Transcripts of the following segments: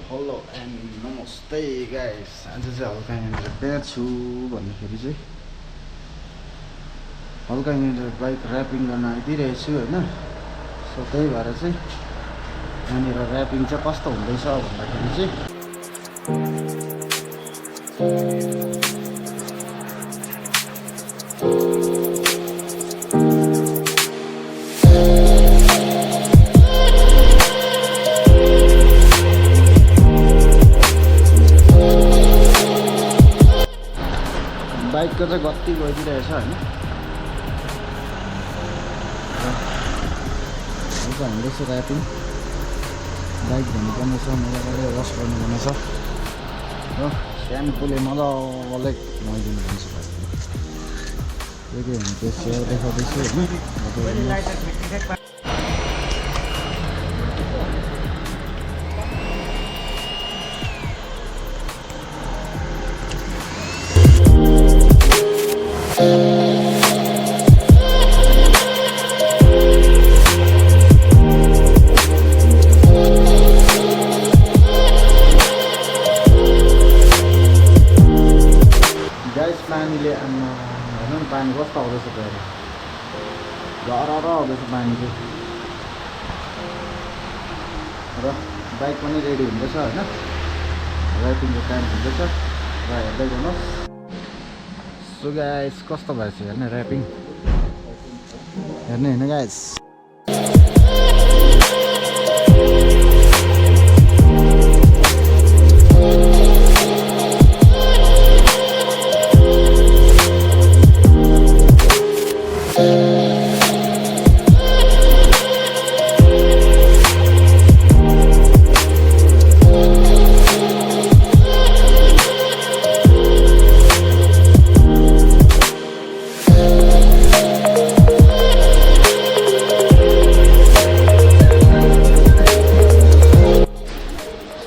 Hello and नमस्ते guys. आज चाहिँ हल्का यहाँनिर कहाँ छु भन्दाखेरि चाहिँ हल्का यहाँनिर बाइक ऱ्यापिङ गर्न आइदिइरहेछु होइन। सो त्यही भएर चाहिँ यहाँनिर ऱ्यापिङ चाहिँ कस्तो हुँदैछ भन्दाखेरि चाहिँ बाइकको चाहिँ गति गइदिरहेछ होइन। हल्का हुँदैछ ऱ्यापिङ। बाइक भन्नुपर्ने छ, मजाले वास गर्नुपर्ने छ र स्याम्पूले मजाले नुहाइदिनु पर्छ बाइकमा। के हुन्छ त्यो सेयर देखाउँदैछु होइन। पानीले आमा हेर्नु न पानी कस्तो आउँदैछ फेरि, झर आउँदैछ पानी चाहिँ। र बाइक पनि रेडी हुँदैछ होइन। ऱ्यापिङको टाइम हुँदैछ र हेर्दै गर्नुहोस्। सो गाइस कस्तो भएछ हेर्ने ऱ्यापिङ हेर्ने होइन गाइस।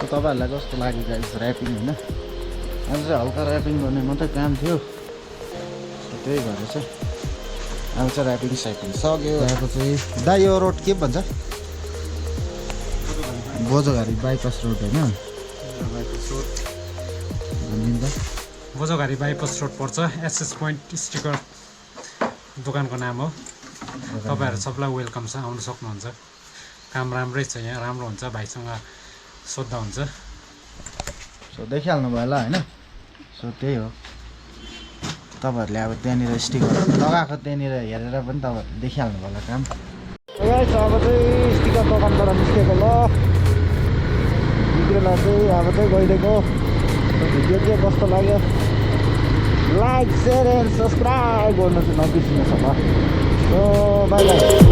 तपाईँहरूलाई कस्तो लाग्यो गाइस ऱ्यापिङ होइन। आज चाहिँ हल्का ऱ्यापिङ गर्ने मात्रै काम थियो, त्यही भएर चाहिँ अब चाहिँ ऱ्यापिङ साइपिङ सक्यो। अब चाहिँ दाइ यो रोड के भन्छ? बोझोघारी बाइपास रोड होइन। बोझोघारी बाइपास रोड पर्छ। एसएस पोइन्ट स्टिकर दोकानको नाम हो। तपाईँहरू सबलाई वेलकम छ, आउनु सक्नुहुन्छ। काम राम्रै छ यहाँ, राम्रो हुन्छ। भाइसँग सोद्धा हुन्छ। सो देखिहाल्नु भयो होला होइन। सो त्यही हो, तपाईँहरूले अब त्यहाँनिर स्टिकर लगाएको त्यहाँनिर हेरेर पनि तपाईँहरूले देखिहाल्नु भयो होला काम। अब चाहिँ स्टिकर दोकानबाट निस्केको ल निस्केर चाहिँ अब चाहिँ गइदिएको। भिडियो के कस्तो लाग्यो लाइक सेयर एन्ड सब्सक्राइब गर्नु चाहिँ नबिर्सिनुहोस् होला। So bye bye.